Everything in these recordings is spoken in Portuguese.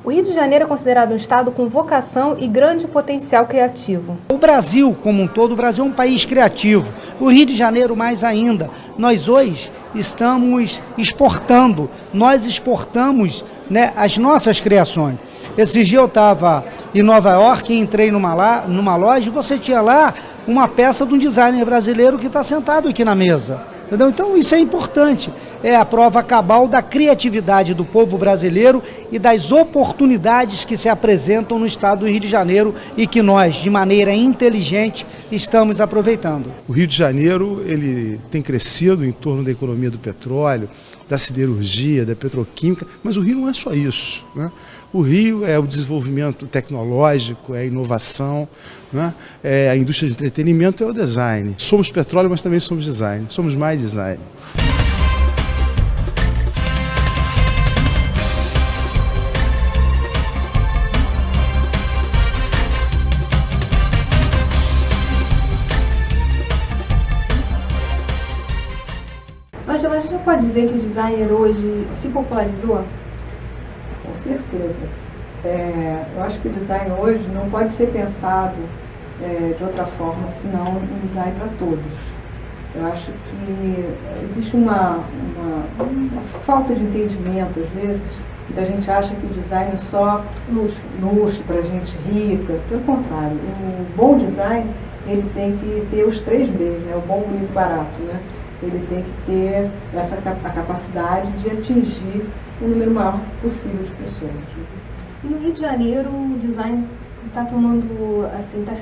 O Rio de Janeiro é considerado um estado com vocação e grande potencial criativo. O Brasil, como um todo, o Brasil é um país criativo. O Rio de Janeiro, mais ainda. Nós hoje estamos exportando, nós exportamos, né, as nossas criações. Esses dias eu estava em Nova York e entrei numa loja e você tinha lá uma peça de um designer brasileiro que está sentado aqui na mesa. Entendeu? Então isso é importante, é a prova cabal da criatividade do povo brasileiro e das oportunidades que se apresentam no estado do Rio de Janeiro e que nós, de maneira inteligente, estamos aproveitando. O Rio de Janeiro ele tem crescido em torno da economia do petróleo, da siderurgia, da petroquímica, mas o Rio não é só isso, né? O Rio é o desenvolvimento tecnológico, é a inovação, né? É a indústria de entretenimento, é o design. Somos petróleo, mas também somos design, somos mais design. Ângela, a gente já pode dizer que o designer hoje se popularizou? Com certeza. Eu acho que o design hoje não pode ser pensado de outra forma, senão um design para todos. Eu acho que existe uma falta de entendimento, às vezes. Muita gente acha que o design é só luxo para gente rica. Pelo contrário, o bom design ele tem que ter os 3 Bs, né? O bom, bonito, barato, né? Ele tem que ter a capacidade de atingir o número maior possível de pessoas. E no Rio de Janeiro, o design está tomando, assim, tá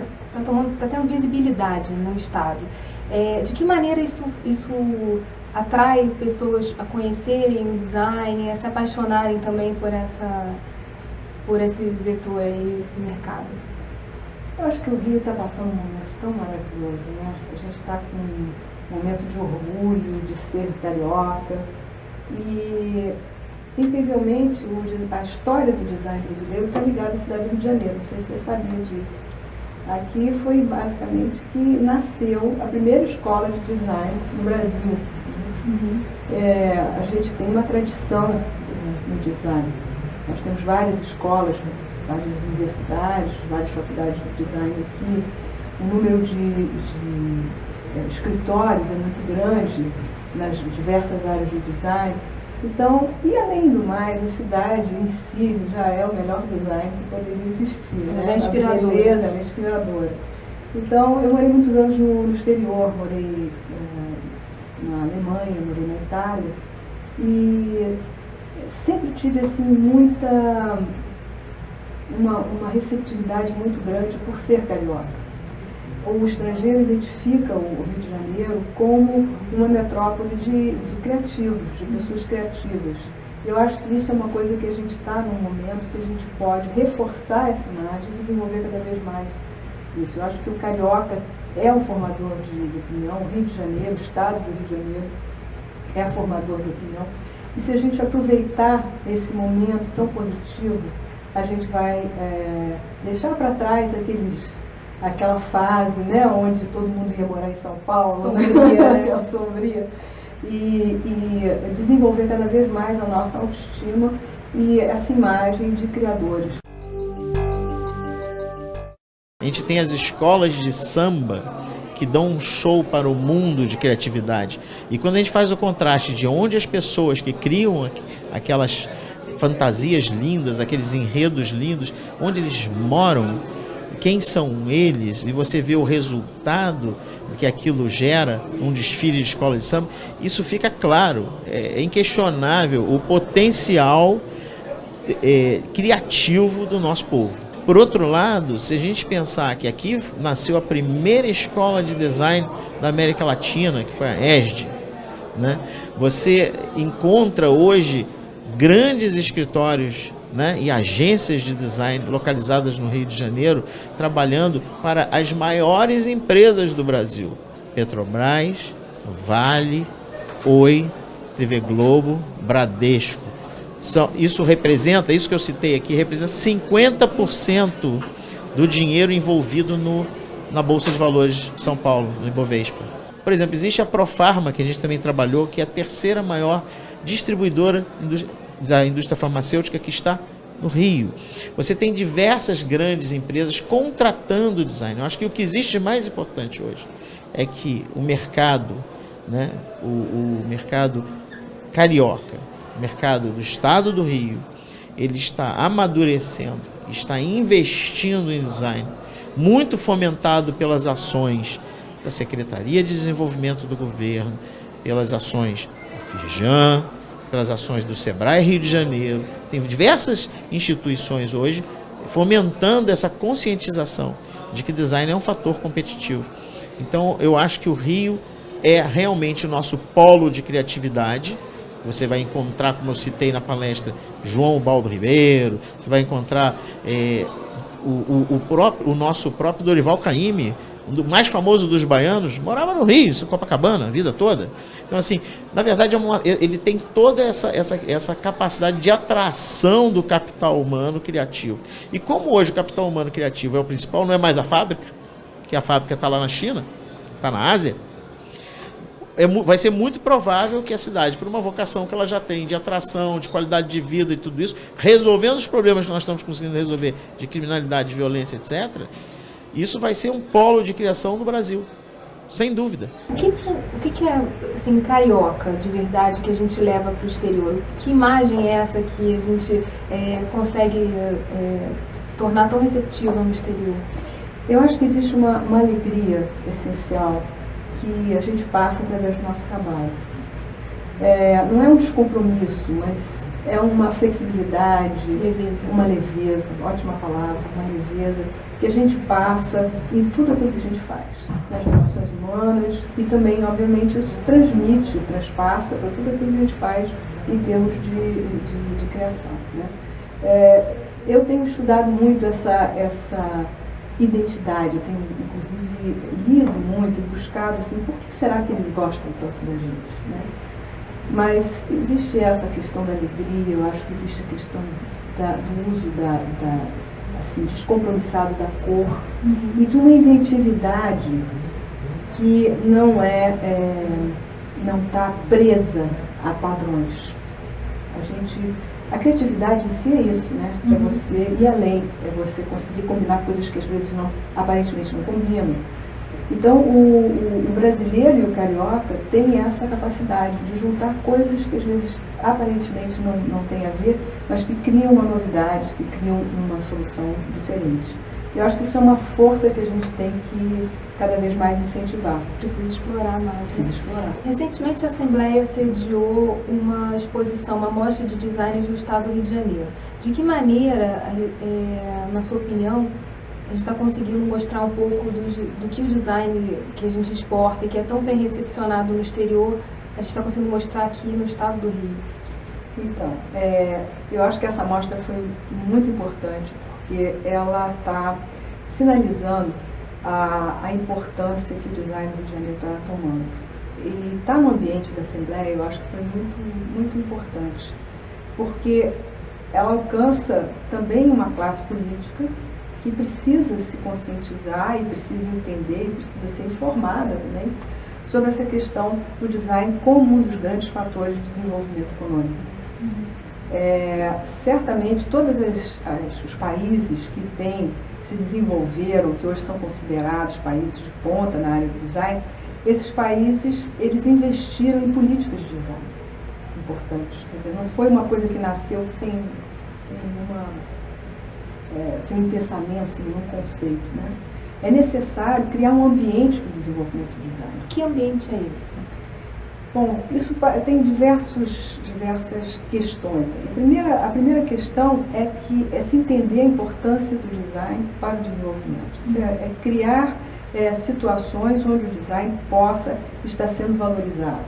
tendo visibilidade no estado. De que maneira isso atrai pessoas a conhecerem o design, a se apaixonarem também por esse vetor aí, esse mercado? Eu acho que o Rio está passando um momento tão maravilhoso, né? A gente está com um momento de orgulho, de ser carioca e, incrivelmente, a história do design brasileiro está ligada à cidade do Rio de Janeiro, não sei se você sabia disso. Aqui foi basicamente que nasceu a primeira escola de design no Brasil. Uhum. A gente tem uma tradição no design. Nós temos várias escolas, várias universidades, várias faculdades de design aqui. O número de escritórios é muito grande nas diversas áreas do design. Então, e além do mais, a cidade em si já é o melhor design que poderia existir. Né? Já é inspiradora. A beleza, ela é inspiradora. Então, eu morei muitos anos no exterior, morei na Alemanha, morei na Itália, e sempre tive assim, uma receptividade muito grande por ser carioca. O estrangeiro identifica o Rio de Janeiro como uma metrópole de criativos, de pessoas criativas. Eu acho que isso é uma coisa que a gente está num momento que a gente pode reforçar essa imagem e desenvolver cada vez mais isso. Eu acho que o carioca é um formador de opinião, o Rio de Janeiro, o estado do Rio de Janeiro é formador de opinião. E se a gente aproveitar esse momento tão positivo, a gente vai deixar para trás aquela fase, né, onde todo mundo ia morar em São Paulo, sombria, né, sombria, e desenvolver cada vez mais a nossa autoestima e essa imagem de criadores. A gente tem as escolas de samba que dão um show para o mundo de criatividade. E quando a gente faz o contraste de onde as pessoas que criam aquelas fantasias lindas, aqueles enredos lindos, onde eles moram, quem são eles, e você vê o resultado que aquilo gera num desfile de escola de samba, isso fica claro, é inquestionável o potencial criativo do nosso povo. Por outro lado, se a gente pensar que aqui nasceu a primeira escola de design da América Latina, que foi a ESD, né? Você encontra hoje grandes escritórios, né, e agências de design localizadas no Rio de Janeiro, trabalhando para as maiores empresas do Brasil. Petrobras, Vale, Oi, TV Globo, Bradesco. Isso que eu citei aqui, representa 50% do dinheiro envolvido na Bolsa de Valores de São Paulo, no Ibovespa. Por exemplo, existe a Profarma, que a gente também trabalhou, que é a terceira maior distribuidora da indústria farmacêutica, que está no Rio. Você tem diversas grandes empresas contratando design. Eu acho que o que existe mais importante hoje é que o mercado, né, o mercado carioca, o mercado do estado do Rio, ele está amadurecendo, está investindo em design, muito fomentado pelas ações da Secretaria de Desenvolvimento do Governo, pelas ações da Firjan, pelas ações do Sebrae Rio de Janeiro. Tem diversas instituições hoje fomentando essa conscientização de que design é um fator competitivo. Então, eu acho que o Rio é realmente o nosso polo de criatividade. Você vai encontrar, como eu citei na palestra, João Baldo Ribeiro, você vai encontrar o nosso próprio Dorival Caymmi, o mais famoso dos baianos, morava no Rio, em Copacabana, a vida toda. Então, assim, na verdade, ele tem toda essa capacidade de atração do capital humano criativo. E como hoje o capital humano criativo é o principal, não é mais a fábrica, que a fábrica está lá na China, está na Ásia, vai ser muito provável que a cidade, por uma vocação que ela já tem de atração, de qualidade de vida e tudo isso, resolvendo os problemas que nós estamos conseguindo resolver, de criminalidade, de violência, etc., isso vai ser um polo de criação no Brasil, sem dúvida. O que é assim, carioca, de verdade, que a gente leva para o exterior? Que imagem é essa que a gente consegue tornar tão receptiva no exterior? Eu acho que existe uma alegria essencial que a gente passa através do nosso trabalho. Não é um descompromisso, mas é uma flexibilidade, uma leveza, ótima palavra, uma leveza, que a gente passa em tudo aquilo que a gente faz, nas relações humanas, e também, obviamente, isso transpassa para tudo aquilo que a gente faz em termos de criação, né? Eu tenho estudado muito essa identidade, eu tenho, inclusive, lido muito e buscado, assim, por que será que eles gostam tanto da gente, né? Mas existe essa questão da alegria, eu acho que existe a questão do uso assim, descompromissado da cor, e de uma inventividade que não está presa a padrões. A criatividade em si é isso, né? É você ir além, é você conseguir combinar coisas que às vezes aparentemente não combinam. Então, o brasileiro e o carioca têm essa capacidade de juntar coisas que às vezes aparentemente não têm a ver, mas que criam uma novidade, que criam uma solução diferente. Eu acho que isso é uma força que a gente tem que cada vez mais incentivar. Precisa explorar mais. Precisa explorar. Recentemente, a Assembleia sediou uma exposição, uma mostra de designs do Estado do Rio de Janeiro. De que maneira, na sua opinião, a gente está conseguindo mostrar um pouco do que o design que a gente exporta e que é tão bem recepcionado no exterior, a gente está conseguindo mostrar aqui no Estado do Rio? Então, eu acho que essa mostra foi muito importante, porque ela está sinalizando a importância que o design do Rio de Janeiro está tomando. E estar no ambiente da Assembleia, eu acho que foi muito, muito importante, porque ela alcança também uma classe política que precisa se conscientizar e precisa entender e precisa ser informada também sobre essa questão do design como um dos grandes fatores de desenvolvimento econômico. Certamente todos os países que se desenvolveram, que hoje são considerados países de ponta na área do design, esses países, eles investiram em políticas de design importantes. Quer dizer, não foi uma coisa que nasceu sem um pensamento, sem nenhum conceito, né? É necessário criar um ambiente para o desenvolvimento do design. Que ambiente é esse? Bom, isso tem diversas questões. A primeira questão é se entender a importância do design para o desenvolvimento. Isso é criar situações onde o design possa estar sendo valorizado.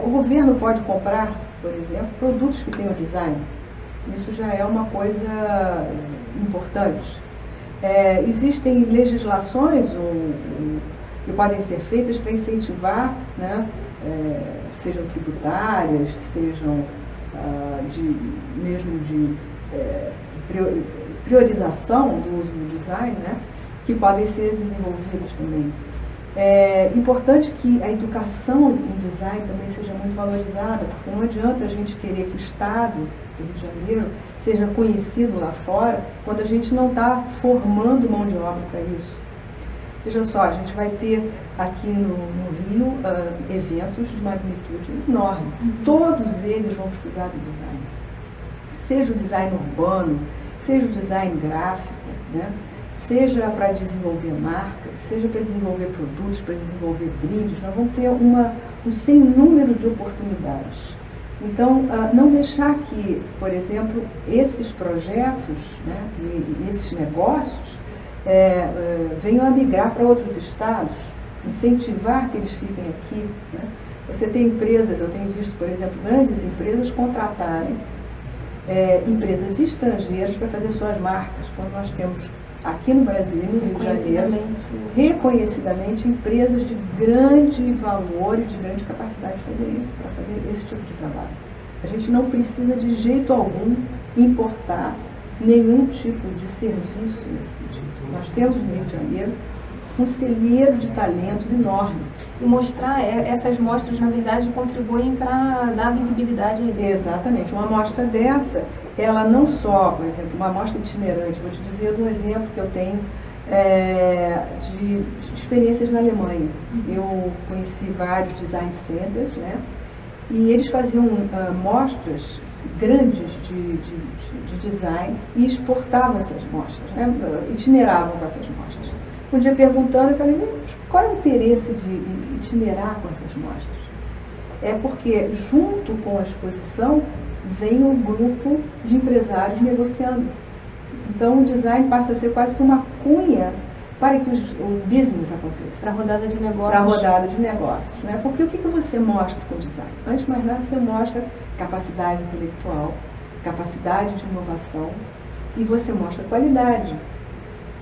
O governo pode comprar, por exemplo, produtos que tenham design. Isso já é uma coisa importante. Existem legislações que podem ser feitas para incentivar, né, sejam tributárias, sejam mesmo de priorização do uso do design, né, que podem ser desenvolvidas também. É importante que a educação em design também seja muito valorizada, porque não adianta a gente querer que o Estado do Rio de Janeiro seja conhecido lá fora, quando a gente não está formando mão de obra para isso. Veja só, a gente vai ter aqui no Rio eventos de magnitude enorme. Todos eles vão precisar do design. Seja o design urbano, seja o design gráfico, né? Seja para desenvolver marcas, seja para desenvolver produtos, para desenvolver brindes, nós vamos ter um sem número de oportunidades. Então, não deixar que, por exemplo, esses projetos, né, e esses negócios venham a migrar para outros estados, incentivar que eles fiquem aqui. Né? Você tem empresas, eu tenho visto, por exemplo, grandes empresas contratarem empresas estrangeiras para fazer suas marcas, quando nós temos aqui no Brasil e no Rio de Janeiro, reconhecidamente, empresas de grande valor e de grande capacidade de fazer isso, para fazer esse tipo de trabalho. A gente não precisa de jeito algum importar nenhum tipo de serviço desse sentido. Nós temos no Rio de Janeiro um celeiro de talentos enorme. E mostrar, essas mostras, na verdade, contribuem para dar visibilidade a isso. Exatamente. Uma mostra dessa, ela não só, por exemplo, uma mostra itinerante, vou te dizer um exemplo que eu tenho de experiências na Alemanha. Eu conheci vários design centers, né? E eles faziam mostras grandes de design e exportavam essas mostras, né? Itineravam com essas mostras. Um dia perguntando, eu falei, qual é o interesse de itinerar com essas mostras? É porque, junto com a exposição, vem um grupo de empresários negociando. Então, o design passa a ser quase que uma cunha para que o business aconteça. Para a rodada de negócios. Para a rodada de negócios. Né? Porque o que você mostra com o design? Antes de mais nada, você mostra capacidade intelectual, capacidade de inovação e você mostra qualidade.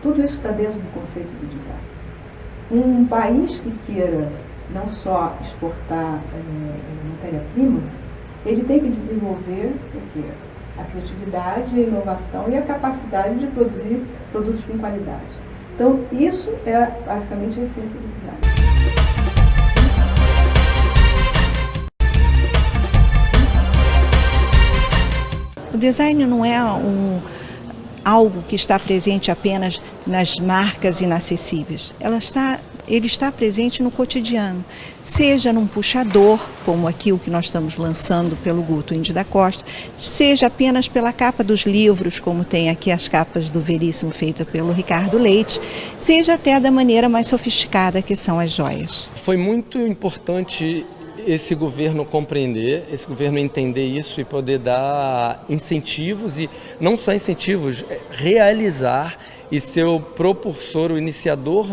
Tudo isso está dentro do conceito do design. Um país que queira não só exportar matéria-prima, ele tem que desenvolver o quê? A criatividade, a inovação e a capacidade de produzir produtos com qualidade. Então, isso é basicamente a essência do design. O design não é algo que está presente apenas nas marcas inacessíveis. Ele está presente no cotidiano, seja num puxador, como aqui o que nós estamos lançando pelo Guto Índio da Costa, seja apenas pela capa dos livros, como tem aqui as capas do Veríssimo feita pelo Ricardo Leite, seja até da maneira mais sofisticada que são as joias. Foi muito importante esse governo compreender, esse governo entender isso e poder dar incentivos e não só incentivos, realizar e ser o propulsor, o iniciador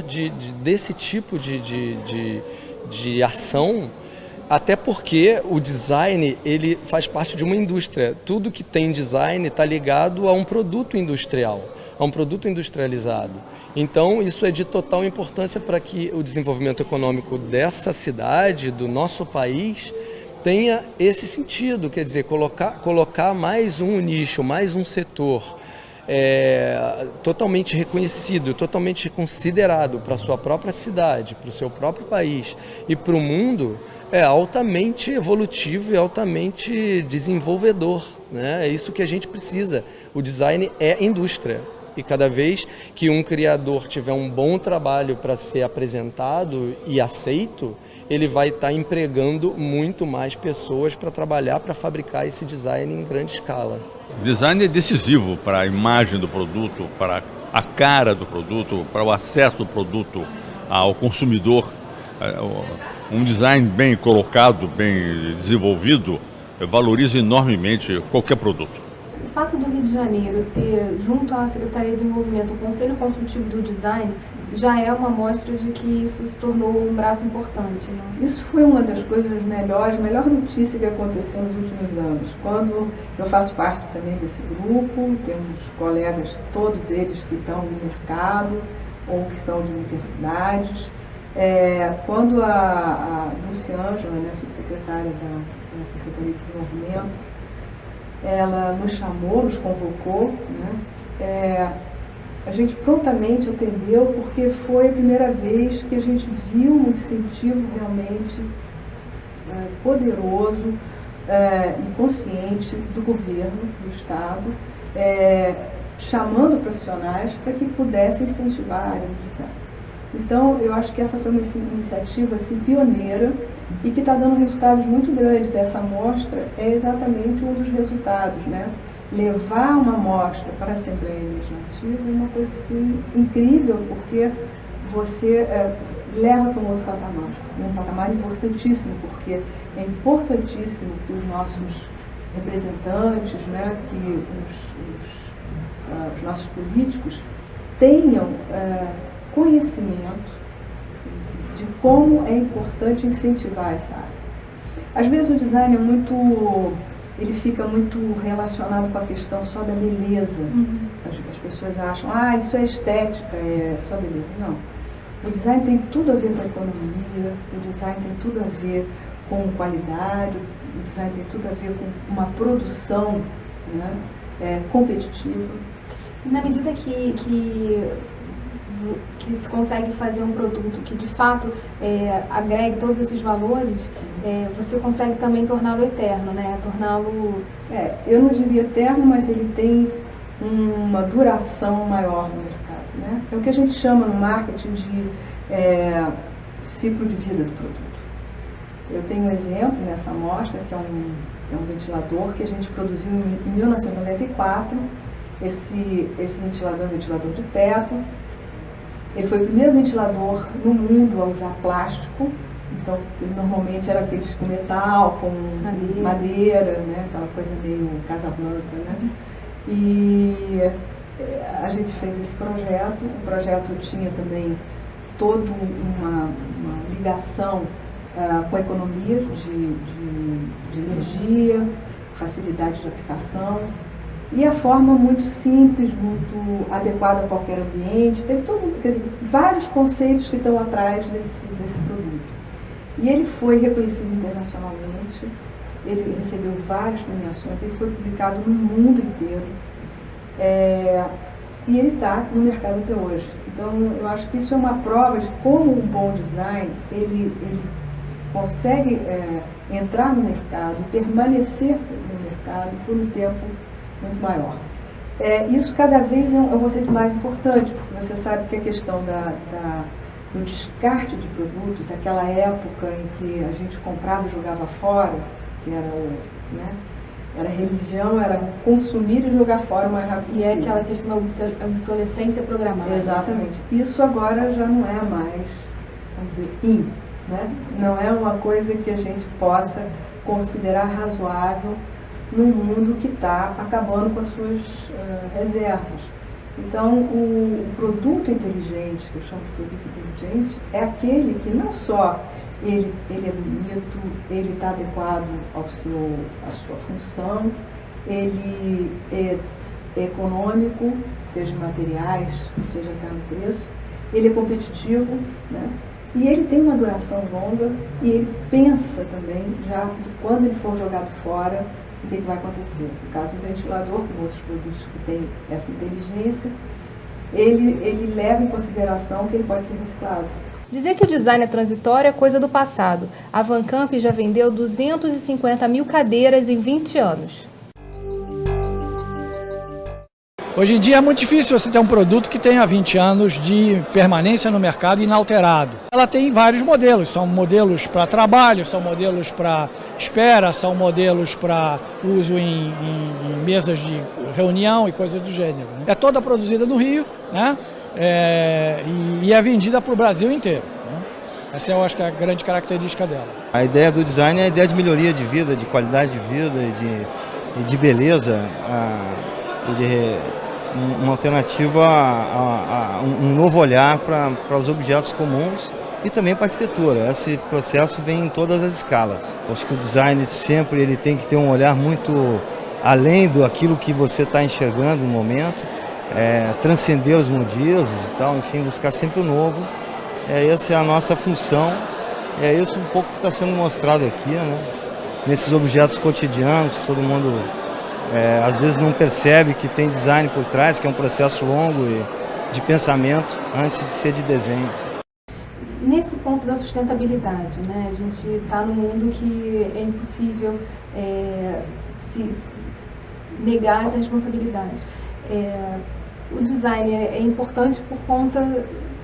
desse tipo de ação, até porque o design ele faz parte de uma indústria. Tudo que tem design está ligado a um produto industrial, a um produto industrializado. Então, isso é de total importância para que o desenvolvimento econômico dessa cidade, do nosso país, tenha esse sentido, quer dizer, colocar mais um nicho, mais um setor totalmente reconhecido, totalmente considerado para a sua própria cidade, para o seu próprio país e para o mundo, é altamente evolutivo e altamente desenvolvedor, né? É isso que a gente precisa. O design é indústria. E cada vez que um criador tiver um bom trabalho para ser apresentado e aceito, ele vai estar empregando muito mais pessoas para trabalhar, para fabricar esse design em grande escala. O design é decisivo para a imagem do produto, para a cara do produto, para o acesso do produto ao consumidor. Um design bem colocado, bem desenvolvido, valoriza enormemente qualquer produto. O fato do Rio de Janeiro ter, junto à Secretaria de Desenvolvimento, o Conselho Consultivo do Design, já é uma mostra de que isso se tornou um braço importante, né? Isso foi uma das coisas melhor notícia que aconteceu nos últimos anos. Quando eu faço parte também desse grupo, temos colegas, todos eles que estão no mercado ou que são de universidades. Quando a Dulce Ângela, né, subsecretária da Secretaria de Desenvolvimento, ela nos chamou, nos convocou, né? A gente prontamente atendeu porque foi a primeira vez que a gente viu um incentivo realmente poderoso e consciente do governo, do Estado, chamando profissionais para que pudessem incentivar a área do design. Então, eu acho que essa foi uma iniciativa assim, pioneira e que está dando resultados muito grandes. Essa amostra é exatamente um dos resultados, né? Levar uma amostra para a Assembleia Legislativa é uma coisa assim, incrível, porque você leva para um outro patamar. Um patamar importantíssimo, porque é importantíssimo que os nossos representantes, né, que os nossos políticos tenham conhecimento de como é importante incentivar essa área. Às vezes o design ele fica muito relacionado com a questão só da beleza. As pessoas acham, isso é estética, é só beleza. Não. O design tem tudo a ver com a economia, o design tem tudo a ver com qualidade, o design tem tudo a ver com uma produção, né, competitiva. Na medida que se consegue fazer um produto que de fato agregue todos esses valores, você consegue também torná-lo eterno, né? Torná-lo... eu não diria eterno, mas ele tem uma duração maior no mercado, né? É o que a gente chama no marketing de ciclo de vida do produto. Eu tenho um exemplo nessa amostra, que é um ventilador que a gente produziu em 1994. Esse ventilador é um ventilador de teto. Ele foi o primeiro ventilador no mundo a usar plástico. Então, normalmente era aqueles com metal, com madeira, né? Aquela coisa meio Casablanca, né? E a gente fez esse projeto. O projeto tinha também toda uma ligação com a economia de energia, facilidade de aplicação. E a forma muito simples, muito adequada a qualquer ambiente. Teve vários conceitos que estão atrás desse produto. E ele foi reconhecido internacionalmente, ele recebeu várias premiações, ele foi publicado no mundo inteiro. E ele está no mercado até hoje. Então, eu acho que isso é uma prova de como um bom design, ele consegue entrar no mercado, permanecer no mercado por um tempo muito maior. Isso cada vez é um conceito mais importante, porque você sabe que a questão do descarte de produtos, aquela época em que a gente comprava e jogava fora, que era religião, era consumir e jogar fora o mais rápido possível. E é aquela questão da obsolescência programada. Exatamente. Isso agora já não é mais, vamos dizer, né? Não é uma coisa que a gente possa considerar razoável num mundo que está acabando com as suas reservas. Então, o produto inteligente, que eu chamo de produto inteligente, é aquele que não só ele é bonito, ele está adequado à sua função, ele é econômico, seja em materiais, seja até no preço, ele é competitivo, né? E ele tem uma duração longa e ele pensa também já de quando ele for jogado fora, o que vai acontecer. No caso do ventilador, com outros produtos que têm essa inteligência, ele leva em consideração que ele pode ser reciclado. Dizer que o design é transitório é coisa do passado. A Van Camp já vendeu 250 mil cadeiras em 20 anos. Hoje em dia é muito difícil você ter um produto que tenha 20 anos de permanência no mercado inalterado. Ela tem vários modelos, são modelos para trabalho, são modelos para espera, são modelos para uso em mesas de reunião e coisas do gênero. É toda produzida no Rio, né? E é vendida para o Brasil inteiro, né? Essa eu acho que é a grande característica dela. A ideia do design é a ideia de melhoria de vida, de qualidade de vida e de beleza, uma alternativa, um novo olhar para os objetos comuns e também para a arquitetura. Esse processo vem em todas as escalas. Acho que o design sempre ele tem que ter um olhar muito além daquilo que você está enxergando no momento, transcender os modismos e tal, enfim, buscar sempre o novo. Essa é a nossa função, é isso um pouco que está sendo mostrado aqui, né? Nesses objetos cotidianos que todo mundo às vezes não percebe que tem design por trás, que é um processo longo de pensamento antes de ser de desenho. Nesse ponto ponto da sustentabilidade, né? A gente está num mundo que é impossível se negar essa responsabilidade. O design é importante por conta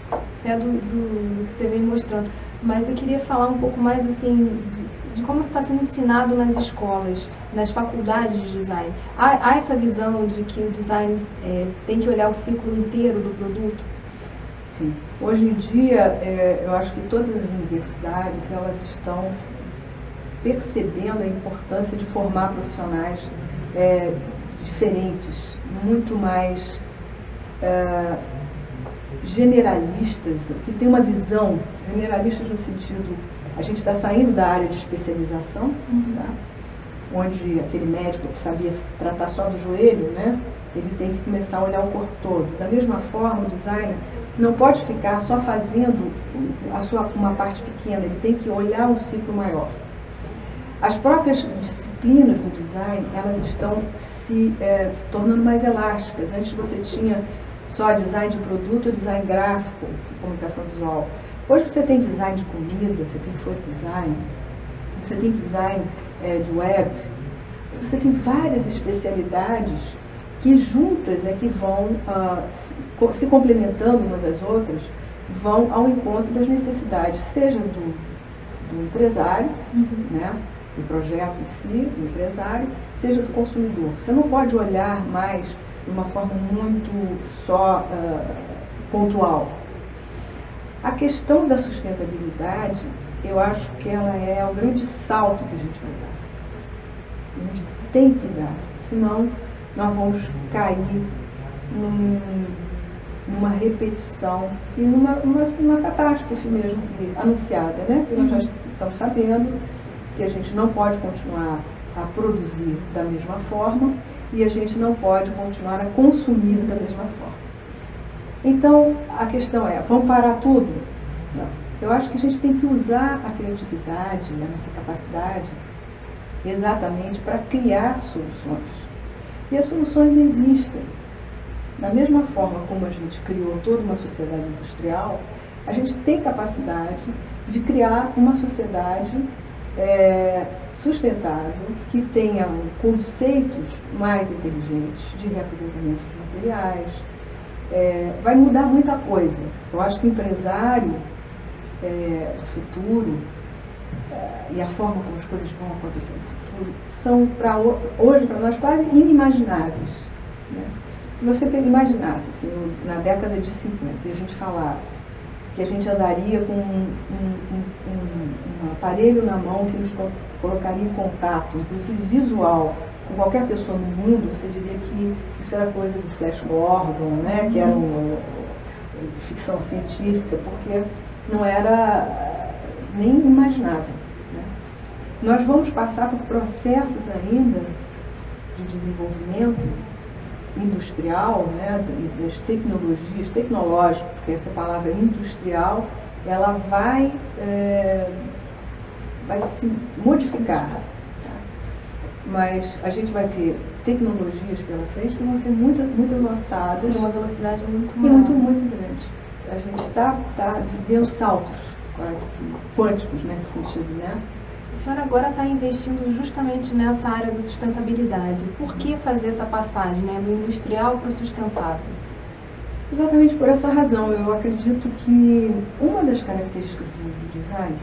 até do que você vem mostrando, mas eu queria falar um pouco mais assim de como está sendo ensinado nas escolas, nas faculdades de design. Há essa visão de que o design tem que olhar o ciclo inteiro do produto? Sim. Hoje em dia, eu acho que todas as universidades elas estão percebendo a importância de formar profissionais diferentes, muito mais generalistas, que tem uma visão, generalistas no sentido, a gente está saindo da área de especialização, tá? Onde aquele médico que sabia tratar só do joelho, né? Ele tem que começar a olhar o corpo todo. Da mesma forma, o designer não pode ficar só fazendo uma parte pequena, ele tem que olhar um ciclo maior. As próprias disciplinas do design, elas estão se tornando mais elásticas. Antes você tinha só design de produto, design gráfico, comunicação visual. Hoje você tem design de comida, você tem food design, você tem design de web, você tem várias especialidades que juntas que vão, se complementando umas às outras, vão ao encontro das necessidades, seja do empresário, né, do projeto em si, do empresário, seja do consumidor. Você não pode olhar mais de uma forma muito só pontual. A questão da sustentabilidade, eu acho que ela é o grande salto que a gente vai dar. A gente tem que dar, senão nós vamos cair numa repetição e numa catástrofe mesmo anunciada, né? Porque nós já estamos sabendo que a gente não pode continuar a produzir da mesma forma e a gente não pode continuar a consumir da mesma forma. Então, a questão é, vamos parar tudo? Não. Eu acho que a gente tem que usar a criatividade, a nossa capacidade, exatamente para criar soluções. E as soluções existem. Da mesma forma como a gente criou toda uma sociedade industrial, a gente tem capacidade de criar uma sociedade sustentável, que tenha conceitos mais inteligentes de reaproveitamento de materiais. Vai mudar muita coisa. Eu acho que o empresário do futuro e a forma como as coisas vão acontecer no futuro são, hoje, para nós, quase inimagináveis. Né? Se você imaginasse, assim, na década de 50, e a gente falasse que a gente andaria com um aparelho na mão que nos colocaria em contato, inclusive visual, com qualquer pessoa no mundo, você diria que isso era coisa do Flash Gordon, né? Que era ficção científica, porque não era nem imaginável. Né? Nós vamos passar por processos ainda de desenvolvimento industrial, né? Das tecnologias, tecnológico, porque essa palavra industrial, ela vai se modificar. Mas a gente vai ter tecnologias pela frente que vão ser muito, muito avançadas. E uma velocidade muito maior. E muito grande. A gente está vivendo saltos quase que quânticos nesse sentido, né? A senhora agora está investindo justamente nessa área da sustentabilidade. Por que fazer essa passagem, né, do industrial para o sustentável? Exatamente por essa razão. Eu acredito que uma das características do design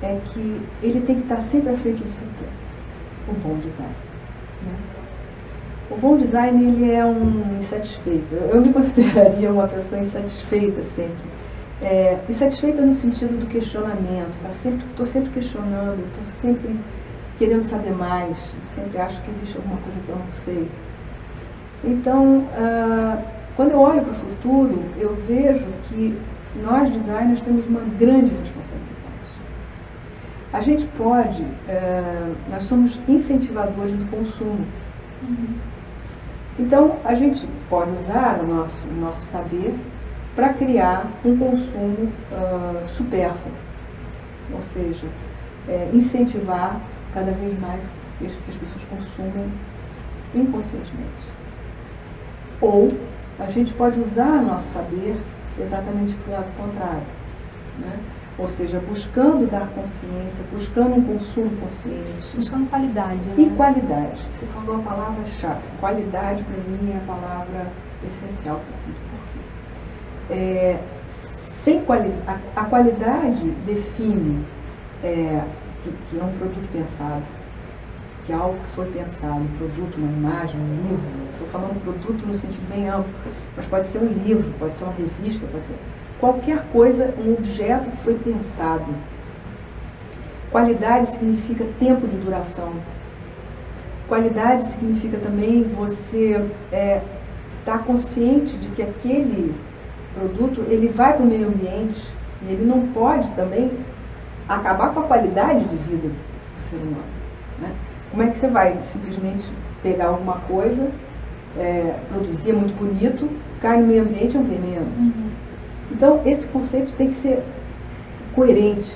é que ele tem que estar sempre à frente do seu tempo. O bom design. Né? O bom design, ele é um insatisfeito. Eu me consideraria uma pessoa insatisfeita sempre. Insatisfeita no sentido do questionamento. Estou sempre questionando, estou sempre querendo saber mais. Sempre acho que existe alguma coisa que eu não sei. Então, quando eu olho para o futuro, eu vejo que nós, designers, temos uma grande responsabilidade. A gente pode, nós somos incentivadores do consumo. Então, a gente pode usar o nosso saber para criar um consumo supérfluo. Ou seja, incentivar cada vez mais que as pessoas consumam inconscientemente. Ou a gente pode usar o nosso saber exatamente para o lado contrário. Né? Ou seja, buscando dar consciência, buscando um consumo consciente. Buscando qualidade, né? E qualidade. Você falou a palavra-chave. Qualidade, para mim, é a palavra essencial para tudo. A qualidade define que é um produto pensado, que é algo que foi pensado, um produto, uma imagem, um livro. Estou falando produto no sentido bem amplo, mas pode ser um livro, pode ser uma revista, pode ser qualquer coisa, um objeto que foi pensado. Qualidade significa tempo de duração. Qualidade significa também você estar consciente de que aquele produto ele vai para o meio ambiente e ele não pode também acabar com a qualidade de vida do ser humano, né? Como é que você vai simplesmente pegar alguma coisa, produzir, é muito bonito, cai no meio ambiente, é um veneno. Uhum. Então, esse conceito tem que ser coerente,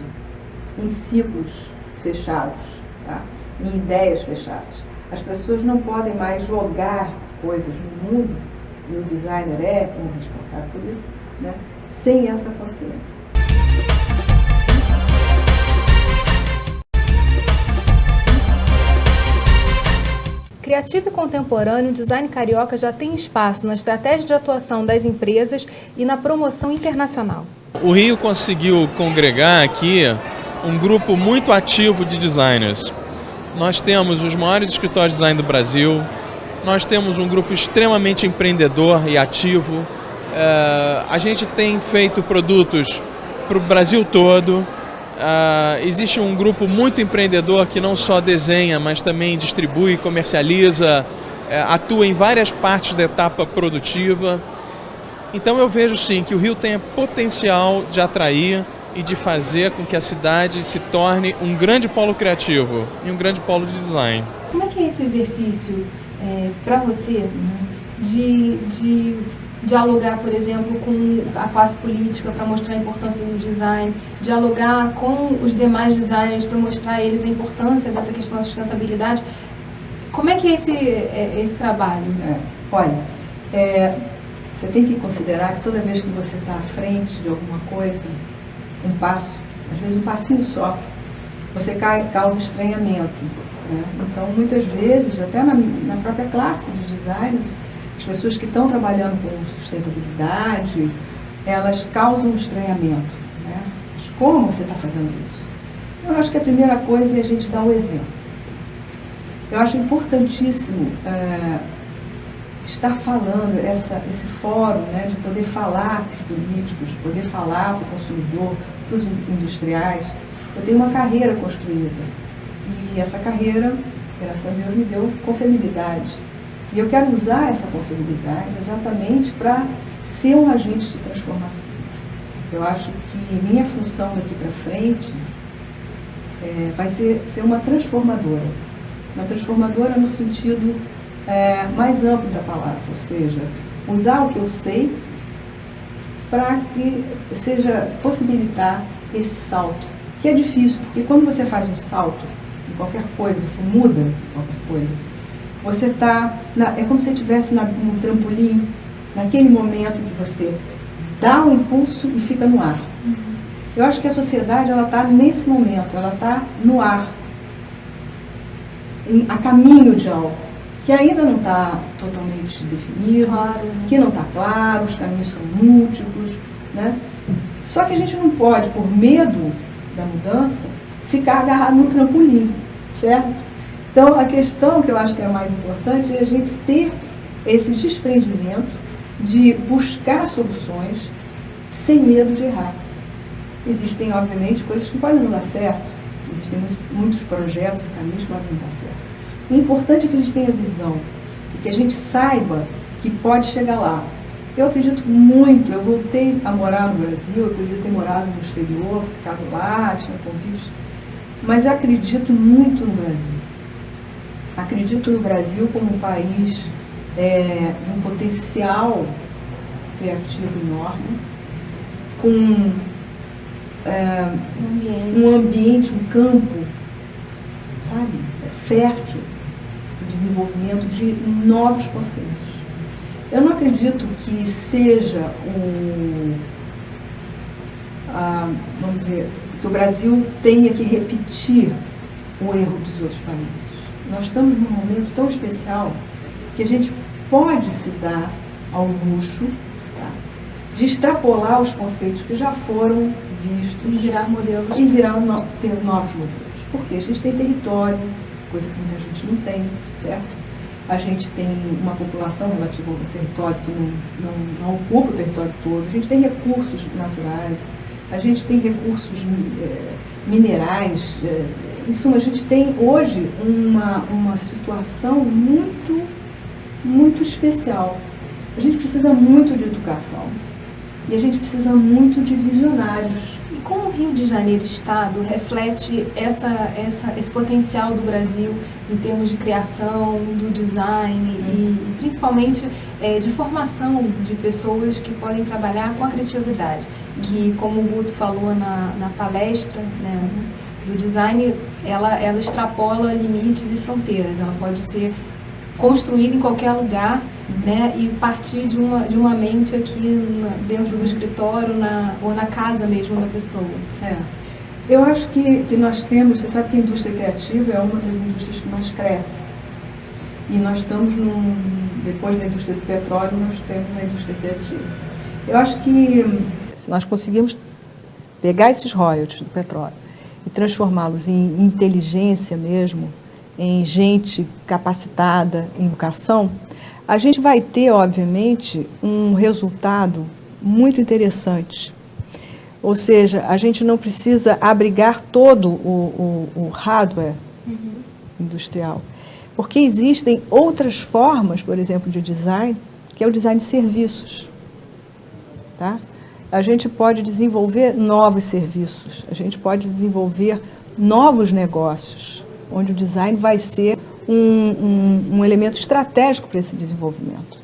em ciclos fechados, tá? Em ideias fechadas. As pessoas não podem mais jogar coisas no mundo, e o designer é um responsável por isso, né? Sem essa consciência. Criativo e contemporâneo, o design carioca já tem espaço na estratégia de atuação das empresas e na promoção internacional. O Rio conseguiu congregar aqui um grupo muito ativo de designers. Nós temos os maiores escritórios de design do Brasil, nós temos um grupo extremamente empreendedor e ativo. A gente tem feito produtos para o Brasil todo. Existe um grupo muito empreendedor que não só desenha, mas também distribui, comercializa, atua em várias partes da etapa produtiva. Então eu vejo sim que o Rio tem potencial de atrair e de fazer com que a cidade se torne um grande polo criativo e um grande polo de design. Como é que é esse exercício para você de dialogar, por exemplo, com a classe política para mostrar a importância do design, dialogar com os demais designers para mostrar a eles a importância dessa questão da sustentabilidade? Como é que é esse trabalho? Olha, você tem que considerar que toda vez que você está à frente de alguma coisa, um passo, às vezes um passinho só, você causa estranhamento, né? Então, muitas vezes, até na própria classe de designers, as pessoas que estão trabalhando com sustentabilidade, elas causam estranhamento, né? Mas como você está fazendo isso? Eu acho que a primeira coisa é a gente dar o exemplo. Eu acho importantíssimo estar falando, esse fórum, né, de poder falar para os políticos, poder falar para o consumidor, para os industriais. Eu tenho uma carreira construída e essa carreira, graças a Deus, me deu confiabilidade. E eu quero usar essa confiabilidade exatamente para ser um agente de transformação. Eu acho que minha função daqui para frente vai ser uma transformadora. Uma transformadora no sentido mais amplo da palavra, ou seja, usar o que eu sei para que seja possibilitar esse salto, que é difícil, porque quando você faz um salto de qualquer coisa, você muda qualquer coisa, você está, é como se você estivesse no trampolim, naquele momento que você dá um impulso e fica no ar. Eu acho que a sociedade está nesse momento, ela está no ar, a caminho de algo, que ainda não está totalmente definido, que não está claro, os caminhos são múltiplos, né? Só que a gente não pode, por medo da mudança, ficar agarrado no trampolim, certo? Então, a questão que eu acho que é a mais importante é a gente ter esse desprendimento de buscar soluções sem medo de errar. Existem, obviamente, coisas que podem não dar certo, existem muitos projetos e caminhos que podem não dar certo. O importante é que a gente tenha visão e que a gente saiba que pode chegar lá. Eu acredito muito, eu voltei a morar no Brasil, eu podia ter morado no exterior, ficado lá, tinha convite, mas eu acredito muito no Brasil. Acredito no Brasil como um país de um potencial criativo enorme, com um ambiente, um campo, sabe, fértil para o desenvolvimento de novos conceitos. Eu não acredito que seja vamos dizer, que o Brasil tenha que repetir o erro dos outros países. Nós estamos num momento tão especial que a gente pode se dar ao luxo, tá, de extrapolar os conceitos que já foram vistos e virar modelos. E ter novos modelos. Porque a gente tem território, coisa que muita gente não tem, certo? A gente tem uma população relativa ao território que não ocupa o território todo, a gente tem recursos naturais, a gente tem recursos minerais, em suma, a gente tem hoje uma situação muito especial. A gente precisa muito de educação e a gente precisa muito de visionários. E como o Rio de Janeiro Estado reflete esse potencial do Brasil em termos de criação, do design e principalmente de formação de pessoas que podem trabalhar com a criatividade, que, como o Guto falou na palestra, né, do design, ela extrapola limites e fronteiras, ela pode ser construída em qualquer lugar, né, e partir de uma mente aqui dentro do escritório ou na casa mesmo da pessoa. Eu acho que nós temos, você sabe que a indústria criativa é uma das indústrias que mais cresce. E nós estamos depois da indústria do petróleo, nós temos a indústria criativa. Eu acho que se nós conseguirmos pegar esses royalties do petróleo e transformá-los em inteligência mesmo, em gente capacitada em educação, a gente vai ter, obviamente, um resultado muito interessante. Ou seja, a gente não precisa abrigar todo o hardware industrial, porque existem outras formas, por exemplo, de design, que é o design de serviços. Tá? A gente pode desenvolver novos serviços, a gente pode desenvolver novos negócios, onde o design vai ser um elemento estratégico para esse desenvolvimento.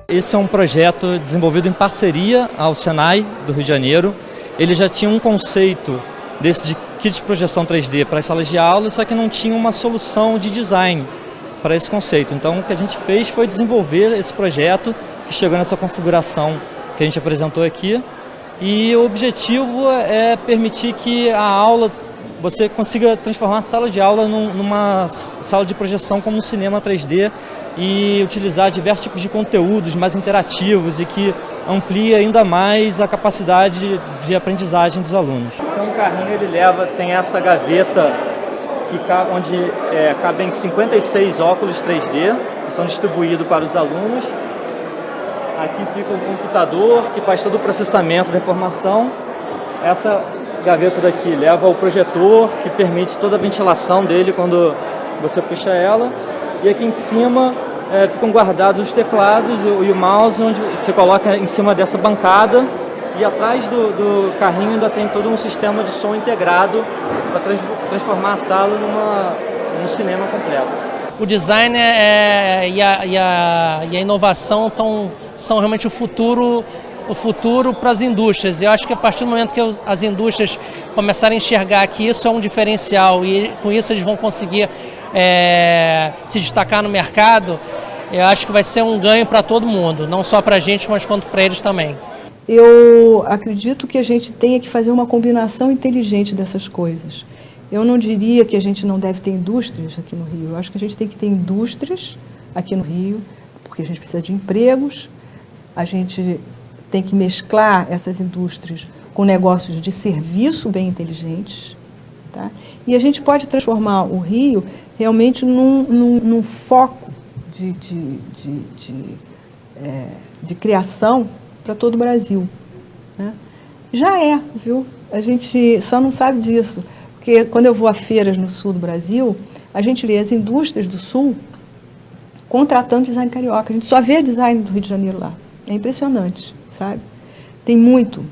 Esse é um projeto desenvolvido em parceria ao Senai do Rio de Janeiro. Ele já tinha um conceito desse de kit de projeção 3D para as salas de aula, só que não tinha uma solução de design para esse conceito. Então, o que a gente fez foi desenvolver esse projeto, que chegou nessa configuração que a gente apresentou aqui. E o objetivo é permitir que a aula, você consiga transformar a sala de aula numa sala de projeção como um cinema 3D e utilizar diversos tipos de conteúdos mais interativos e que amplia ainda mais a capacidade de aprendizagem dos alunos. Esse carrinho ele tem essa gaveta onde cabem 56 óculos 3D que são distribuídos para os alunos. Aqui fica o computador que faz todo o processamento da informação. Essa gaveta daqui leva o projetor, que permite toda a ventilação dele quando você puxa ela. E aqui em cima ficam guardados os teclados e o mouse, onde você coloca em cima dessa bancada. E atrás do carrinho ainda tem todo um sistema de som integrado para transformar a sala num cinema completo. O design e a inovação são realmente o futuro para as indústrias. Eu acho que a partir do momento que as indústrias começarem a enxergar que isso é um diferencial e com isso eles vão conseguir se destacar no mercado, eu acho que vai ser um ganho para todo mundo, não só para a gente, mas quanto para eles também. Eu acredito que a gente tenha que fazer uma combinação inteligente dessas coisas. Eu não diria que a gente não deve ter indústrias aqui no Rio. Eu acho que a gente tem que ter indústrias aqui no Rio, porque a gente precisa de empregos, a gente tem que mesclar essas indústrias com negócios de serviço bem inteligentes, tá? E a gente pode transformar o Rio realmente num foco de criação para todo o Brasil, né? Já viu? A gente só não sabe disso, porque quando eu vou a feiras no sul do Brasil, a gente vê as indústrias do sul contratando design carioca. A gente só vê design do Rio de Janeiro lá. É impressionante, sabe? Tem muito.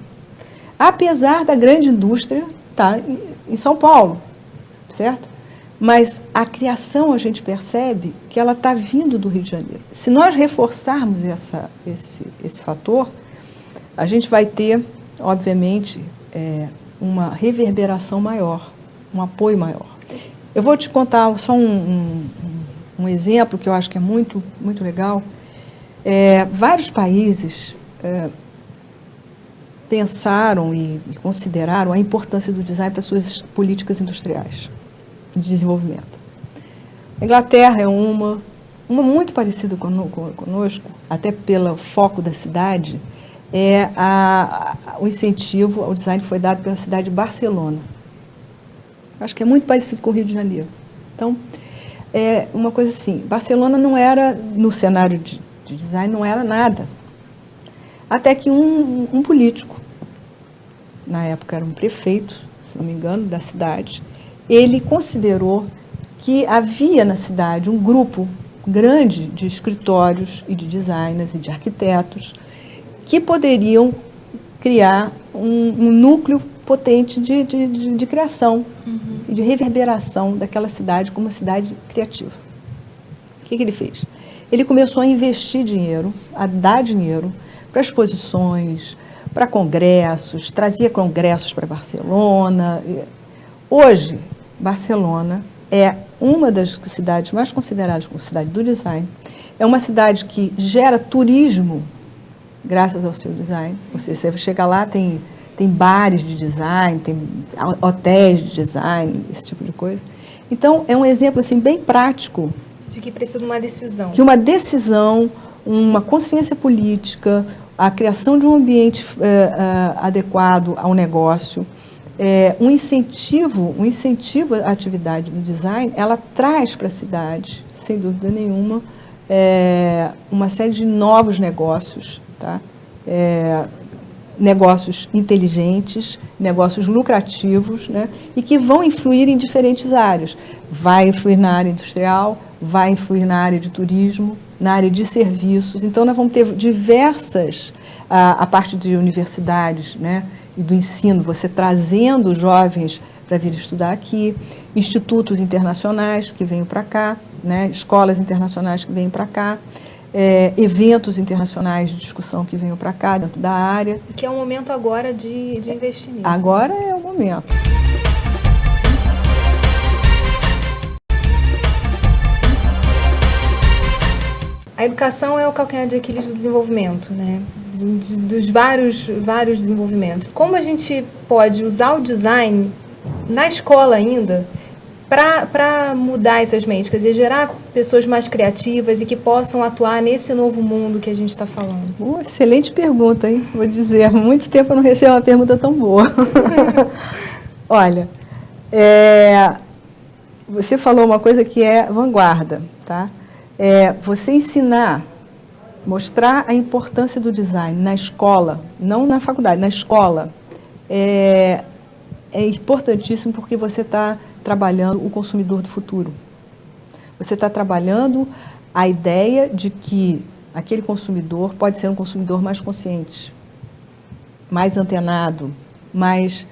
Apesar da grande indústria estar em São Paulo, certo? Mas a criação, a gente percebe que ela está vindo do Rio de Janeiro. Se nós reforçarmos esse fator, a gente vai ter, obviamente, uma reverberação maior, um apoio maior. Eu vou te contar só um exemplo que eu acho que é muito, muito legal. Vários países pensaram e consideraram a importância do design para suas políticas industriais de desenvolvimento. A Inglaterra é uma muito parecida conosco, até pelo foco da cidade, é o incentivo ao design que foi dado pela cidade de Barcelona. Acho que é muito parecido com o Rio de Janeiro. Então, é uma coisa assim, Barcelona não era, no cenário de design, não era nada. Até que um político, na época era um prefeito, se não me engano, da cidade, ele considerou que havia na cidade um grupo grande de escritórios e de designers e de arquitetos que poderiam criar um núcleo potente de criação e de reverberação daquela cidade como uma cidade criativa. O que ele fez? Ele começou a investir dinheiro, a dar dinheiro para exposições, para congressos, trazia congressos para Barcelona. Hoje, Barcelona é uma das cidades mais consideradas como cidade do design. É uma cidade que gera turismo graças ao seu design. Ou seja, você chega lá, tem bares de design, tem hotéis de design, esse tipo de coisa. Então, é um exemplo assim, bem prático. De que precisa de uma decisão. Que uma decisão, uma consciência política, a criação de um ambiente adequado ao negócio, um incentivo à atividade do design, ela traz para a cidade, sem dúvida nenhuma, uma série de novos negócios, tá? Negócios inteligentes, negócios lucrativos, né? E que vão influir em diferentes áreas. Vai influir na área industrial, vai influir na área de turismo, na área de serviços. Então, nós vamos ter diversas, a parte de universidades, né, e do ensino, você trazendo jovens para vir estudar aqui, institutos internacionais que venham para cá, né, escolas internacionais que venham para cá, eventos internacionais de discussão que venham para cá, dentro da área. Que é o momento agora de investir nisso. Agora é o momento. A educação é o calcanhar de Aquiles do desenvolvimento, né? Dos vários desenvolvimentos. Como a gente pode usar o design na escola ainda para mudar essas mentes, quer dizer, gerar pessoas mais criativas e que possam atuar nesse novo mundo que a gente está falando? Excelente pergunta, hein? Vou dizer, há muito tempo eu não recebo uma pergunta tão boa. Olha, você falou uma coisa que é vanguarda, tá? Você ensinar, mostrar a importância do design na escola, não na faculdade, na escola, é importantíssimo porque você está trabalhando o consumidor do futuro. Você está trabalhando a ideia de que aquele consumidor pode ser um consumidor mais consciente, mais antenado, mais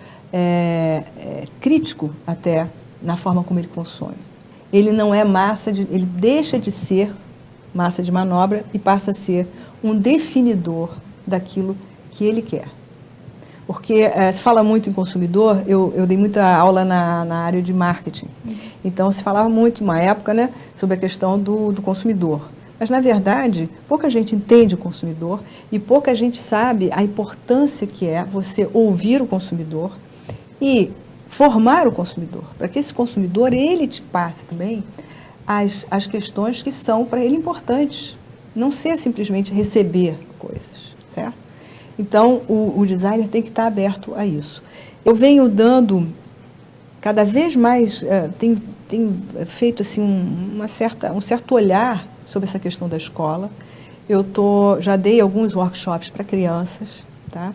crítico até na forma como ele consome. Ele não é ele deixa de ser massa de manobra e passa a ser um definidor daquilo que ele quer. Porque se fala muito em consumidor, eu dei muita aula na área de marketing. Então, se falava muito, uma época, né, sobre a questão do consumidor. Mas, na verdade, pouca gente entende o consumidor e pouca gente sabe a importância que é você ouvir o consumidor e formar o consumidor, para que esse consumidor, ele te passe também as questões que são para ele importantes. Não ser simplesmente receber coisas, certo? Então, o designer tem que estar aberto a isso. Eu venho dando, cada vez mais, tenho feito assim, um certo olhar sobre essa questão da escola. Eu já dei alguns workshops para crianças, tá?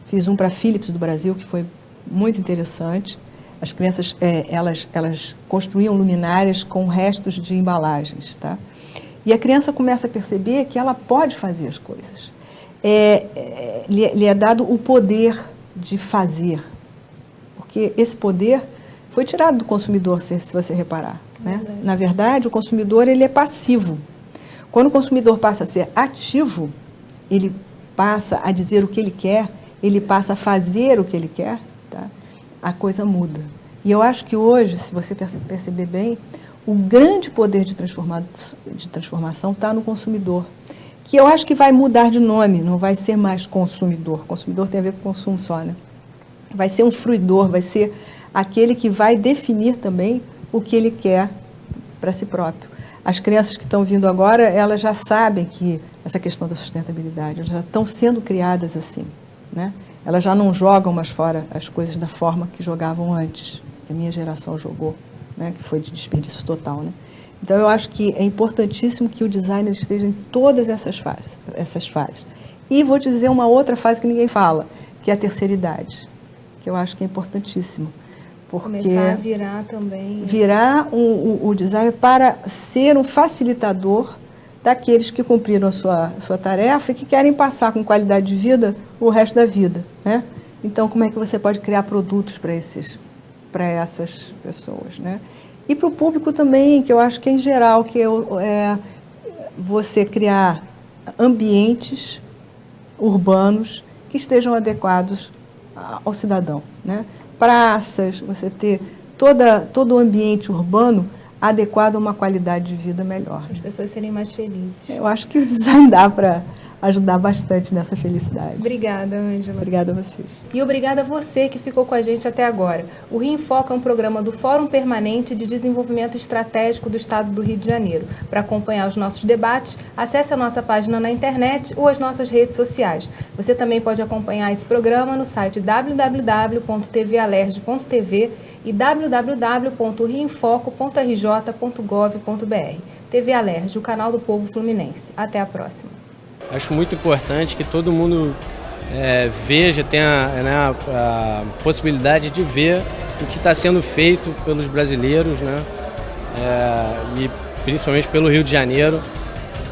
Fiz um para a Philips do Brasil, que foi muito interessante. As crianças, elas construíam luminárias com restos de embalagens, tá? E a criança começa a perceber que ela pode fazer as coisas. Lhe é dado o poder de fazer, porque esse poder foi tirado do consumidor, se você reparar, né? Na verdade, o consumidor, ele é passivo. Quando o consumidor passa a ser ativo, ele passa a dizer o que ele quer, ele passa a fazer o que ele quer, tá? A coisa muda. E eu acho que hoje, se você perceber bem, o grande poder de transformação está no consumidor. que eu acho que vai mudar de nome, não vai ser mais consumidor. Consumidor tem a ver com consumo só, né? Vai ser um fruidor, vai ser aquele que vai definir também o que ele quer para si próprio. As crianças que estão vindo agora, elas já sabem que essa questão da sustentabilidade, elas já estão sendo criadas assim, né? Elas já não jogam mais fora as coisas da forma que jogavam antes, que a minha geração jogou, né? Que foi de desperdício total, né? Então, eu acho que é importantíssimo que o designer esteja em todas essas fases. E vou dizer uma outra fase que ninguém fala, que é a terceira idade, que eu acho que é importantíssimo. Porque começar a virar também... Virar o designer para ser um facilitador daqueles que cumpriram a sua tarefa e que querem passar com qualidade de vida o resto da vida, né? Então, como é que você pode criar produtos para essas pessoas, né? E para o público também, que eu acho que é em geral, que é você criar ambientes urbanos que estejam adequados ao cidadão, né? Praças, você ter todo o ambiente urbano adequado a uma qualidade de vida melhor. As pessoas serem mais felizes. Eu acho que o design dá para ajudar bastante nessa felicidade. Obrigada, Ângela. Obrigada a vocês. E obrigada a você que ficou com a gente até agora. O Rio em Foco é um programa do Fórum Permanente de Desenvolvimento Estratégico do Estado do Rio de Janeiro. Para acompanhar os nossos debates, acesse a nossa página na internet ou as nossas redes sociais. Você também pode acompanhar esse programa no site www.tvalerj.tv e www.rioemfoco.rj.gov.br. TV Alerj, o canal do povo fluminense. Até a próxima. Acho muito importante que todo mundo veja, tenha a possibilidade de ver o que está sendo feito pelos brasileiros, né? E principalmente pelo Rio de Janeiro,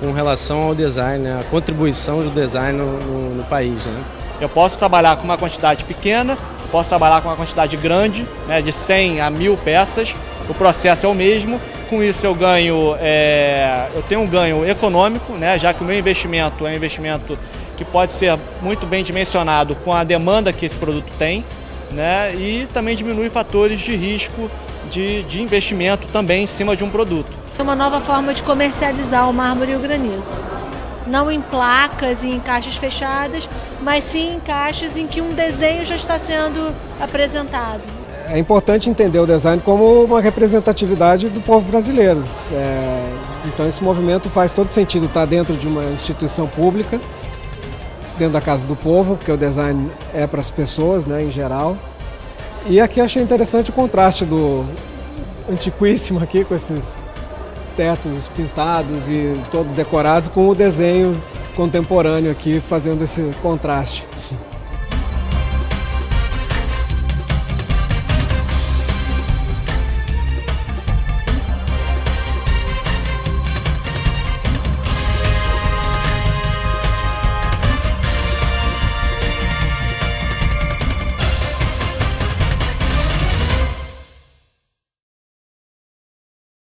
com relação ao design, né? A contribuição do design no país, né? Eu posso trabalhar com uma quantidade pequena, posso trabalhar com uma quantidade grande, né, de 100 a 1000 peças, o processo é o mesmo. Com isso eu tenho um ganho econômico, né, já que o meu investimento é um investimento que pode ser muito bem dimensionado com a demanda que esse produto tem, né, e também diminui fatores de risco de investimento também em cima de um produto. É uma nova forma de comercializar o mármore e o granito. Não em placas e em caixas fechadas, mas sim em caixas em que um desenho já está sendo apresentado. É importante entender o design como uma representatividade do povo brasileiro. Então esse movimento faz todo sentido estar dentro de uma instituição pública, dentro da Casa do Povo, porque o design é para as pessoas, né, em geral. E aqui achei interessante o contraste do antiquíssimo aqui, com esses tetos pintados e todo decorados, com o desenho contemporâneo aqui, fazendo esse contraste.